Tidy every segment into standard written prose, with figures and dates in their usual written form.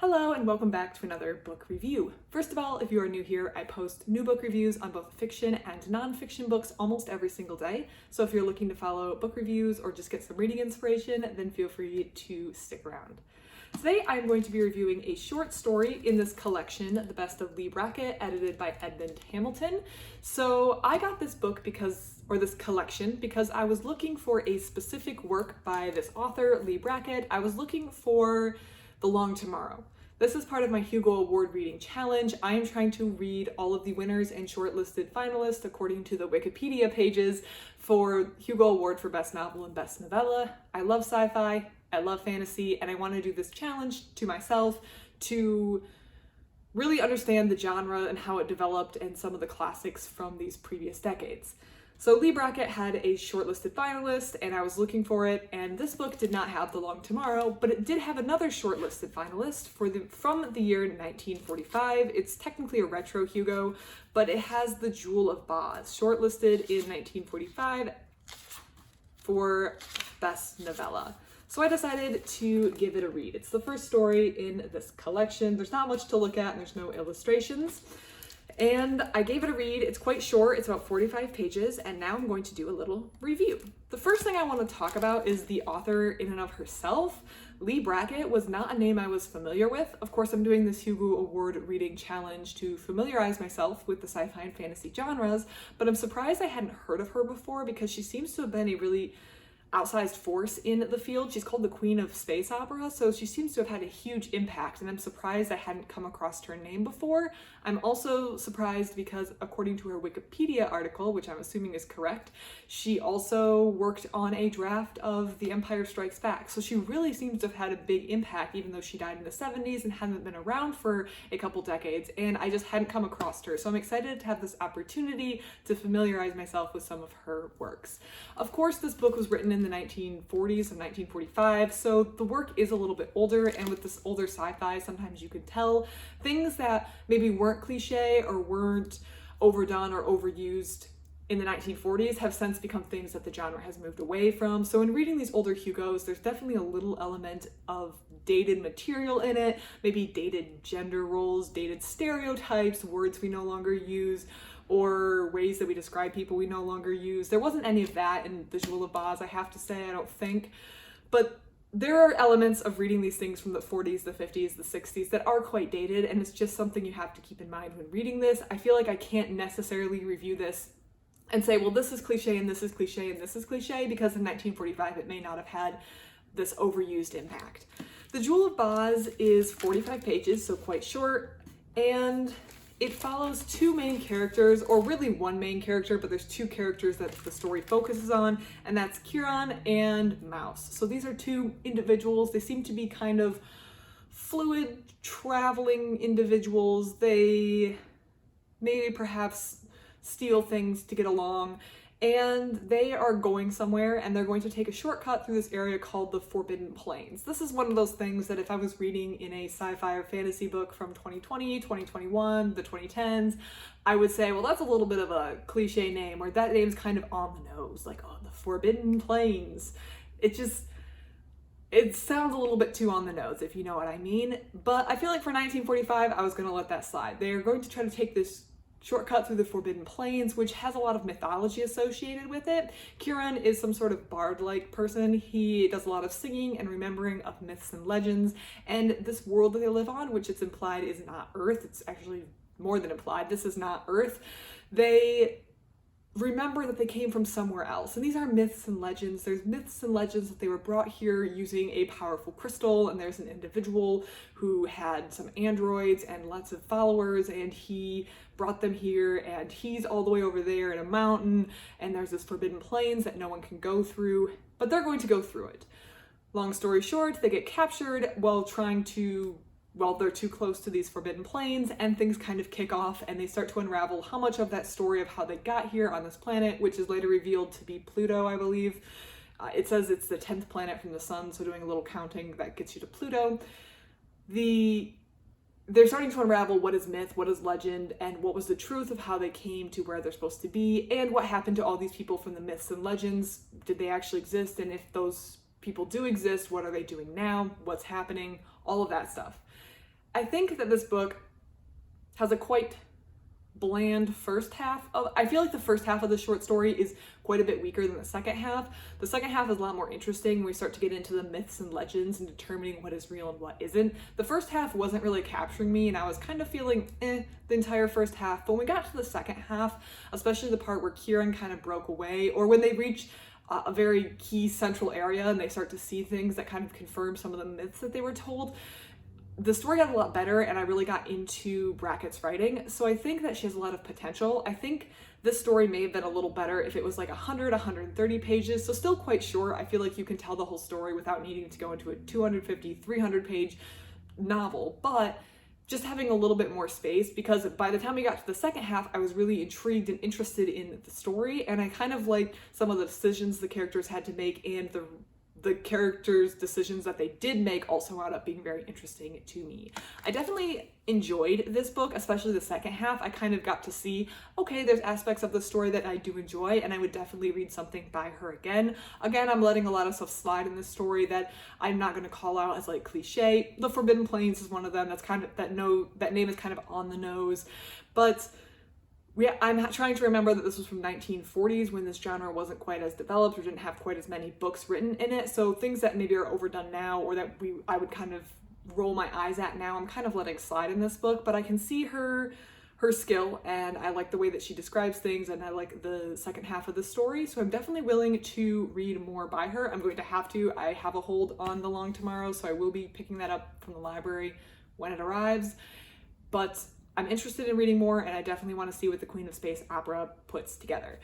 Hello and welcome back to another book review. First of all, if you are new here, I post new book reviews on both fiction and nonfiction books almost every single day. So if you're looking to follow book reviews or just get some reading inspiration, then feel free to stick around. Today I'm going to be reviewing a short story in this collection, The Best of Leigh Brackett, edited by Edmund Hamilton. So I got this book this collection because I was looking for a specific work by this author, Leigh Brackett. I was looking for The Long Tomorrow. This is part of my Hugo Award reading challenge. I am trying to read all of the winners and shortlisted finalists according to the Wikipedia pages for Hugo Award for Best Novel and Best Novella. I love sci-fi, I love fantasy, and I want to do this challenge to myself to really understand the genre and how it developed and some of the classics from these previous decades. So Leigh Brackett had a shortlisted finalist and I was looking for it, and this book did not have The Long Tomorrow, but it did have another shortlisted finalist from the year 1945. It's technically a Retro Hugo, but it has The Jewel of Bas, shortlisted in 1945 for Best Novella. So I decided to give it a read. It's the first story in this collection. There's not much to look at and there's no illustrations. And I gave it a read. It's quite short, it's about 45 pages, and now I'm going to do a little review. The first thing I want to talk about is the author in and of herself. Leigh Brackett was not a name I was familiar with. Of course, I'm doing this Hugo Award reading challenge to familiarize myself with the sci-fi and fantasy genres, but I'm surprised I hadn't heard of her before because she seems to have been a really outsized force in the field. She's called the Queen of Space Opera, so she seems to have had a huge impact, and I'm surprised I hadn't come across her name before. I'm also surprised because according to her Wikipedia article, which I'm assuming is correct, she also worked on a draft of The Empire Strikes Back. So she really seems to have had a big impact, even though she died in the 70s and hadn't been around for a couple decades, and I just hadn't come across her. So I'm excited to have this opportunity to familiarize myself with some of her works. Of course, this book was written in the 1940s and 1945, so the work is a little bit older, and with this older sci-fi, sometimes you can tell things that maybe weren't cliche or weren't overdone or overused in the 1940s have since become things that the genre has moved away from. So in reading these older Hugos, there's definitely a little element of dated material in it, maybe dated gender roles, dated stereotypes, words we no longer use, or ways that we describe people we no longer use. There wasn't any of that in The Jewel of Bas, I have to say, I don't think. But there are elements of reading these things from the 40s, the 50s, the 60s that are quite dated, and it's just something you have to keep in mind when reading this. I feel like I can't necessarily review this and say, well, this is cliche and this is cliche and this is cliche, because in 1945 it may not have had this overused impact. The Jewel of Bas is 45 pages, so quite short, and it follows two main characters, or really one main character, but there's two characters that the story focuses on, and that's Kieran and Mouse. So these are two individuals. They seem to be kind of fluid, traveling individuals. They maybe perhaps steal things to get along, and they are going somewhere, and they're going to take a shortcut through this area called the Forbidden Plains. This is one of those things that if I was reading in a sci-fi or fantasy book from 2020, 2021, the 2010s, I would say, well, that's a little bit of a cliche name, or that name's kind of on the nose, like, oh, the Forbidden Plains. It sounds a little bit too on the nose, if you know what I mean. But I feel like for 1945, I was gonna let that slide. They are going to try to take this shortcut through the Forbidden Plains, which has a lot of mythology associated with it. Kieran is some sort of bard-like person. He does a lot of singing and remembering of myths and legends, and this world that they live on, which it's implied is not Earth, it's actually more than implied, this is not Earth. They remember that they came from somewhere else, and these are myths and legends. There's myths and legends that they were brought here using a powerful crystal, and there's an individual who had some androids and lots of followers, and he brought them here, and he's all the way over there in a mountain, and there's this Forbidden Plains that no one can go through, but they're going to go through it. Long story short, they get captured while they're too close to these Forbidden Plains, and things kind of kick off, and they start to unravel how much of that story of how they got here on this planet, which is later revealed to be Pluto, I believe. It says it's the 10th planet from the sun, so doing a little counting, that gets you to Pluto. They're starting to unravel what is myth, what is legend, and what was the truth of how they came to where they're supposed to be, and what happened to all these people from the myths and legends. Did they actually exist? And if those people do exist, what are they doing now? What's happening? All of that stuff. I think that this book has a quite bland first half of, I feel like the first half of the short story is quite a bit weaker than the second half. The second half is a lot more interesting when we start to get into the myths and legends and determining what is real and what isn't. The first half wasn't really capturing me, and I was kind of feeling the entire first half, but when we got to the second half, especially the part where Kieran kind of broke away, or when they reach a very key central area and they start to see things that kind of confirm some of the myths that they were told, the story got a lot better and I really got into Brackett's writing. So I think that she has a lot of potential. I think this story may have been a little better if it was like 100, 130 pages. So still quite short. I feel like you can tell the whole story without needing to go into a 250, 300 page novel, but just having a little bit more space, because by the time we got to the second half, I was really intrigued and interested in the story, and I kind of liked some of the decisions the characters had to make, and the characters' decisions that they did make also wound up being very interesting to me. I definitely enjoyed this book, especially the second half. I kind of got to see, okay, there's aspects of the story that I do enjoy, and I would definitely read something by her again. Again, I'm letting a lot of stuff slide in this story that I'm not going to call out as like cliche. The Forbidden Plains is one of them. That's kind of, that name is kind of on the nose, but I'm trying to remember that this was from 1940s when this genre wasn't quite as developed or didn't have quite as many books written in it. So things that maybe are overdone now, or that I would kind of roll my eyes at now, I'm kind of letting slide in this book, but I can see her skill, and I like the way that she describes things, and I like the second half of the story. So I'm definitely willing to read more by her. I'm going to have to. I have a hold on The Long Tomorrow, so I will be picking that up from the library when it arrives. But I'm interested in reading more, and I definitely want to see what the Queen of Space opera puts together.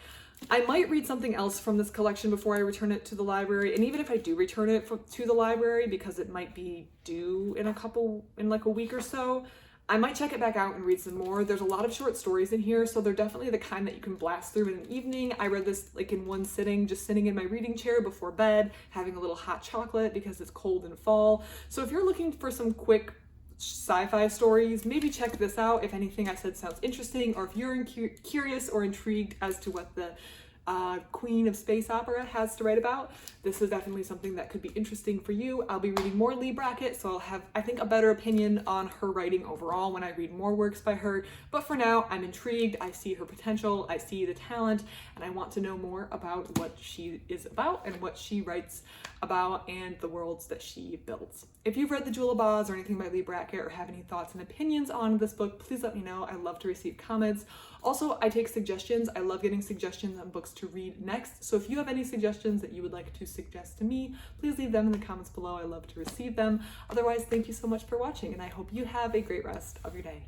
I might read something else from this collection before I return it to the library, and even if I do return it to the library, because it might be due in like a week or so, I might check it back out and read some more. There's a lot of short stories in here, so they're definitely the kind that you can blast through in an evening. I read this like in one sitting, just sitting in my reading chair before bed, having a little hot chocolate because it's cold in fall. So if you're looking for some quick sci-fi stories, maybe check this out if anything I said sounds interesting, or if you're curious or intrigued as to what the Queen of Space opera has to write about. This is definitely something that could be interesting for you. I'll be reading more Leigh Brackett, so I'll have, I think, a better opinion on her writing overall when I read more works by her. But for now, I'm intrigued. I see her potential, I see the talent, and I want to know more about what she is about and what she writes about and the worlds that she builds. If you've read the Jewel of Bas or anything by Leigh Brackett, or have any thoughts and opinions on this book, please let me know. I love to receive comments. Also, I take suggestions. I love getting suggestions on books to read next. So if you have any suggestions that you would like to suggest to me, please leave them in the comments below. I love to receive them. Otherwise, thank you so much for watching, and I hope you have a great rest of your day.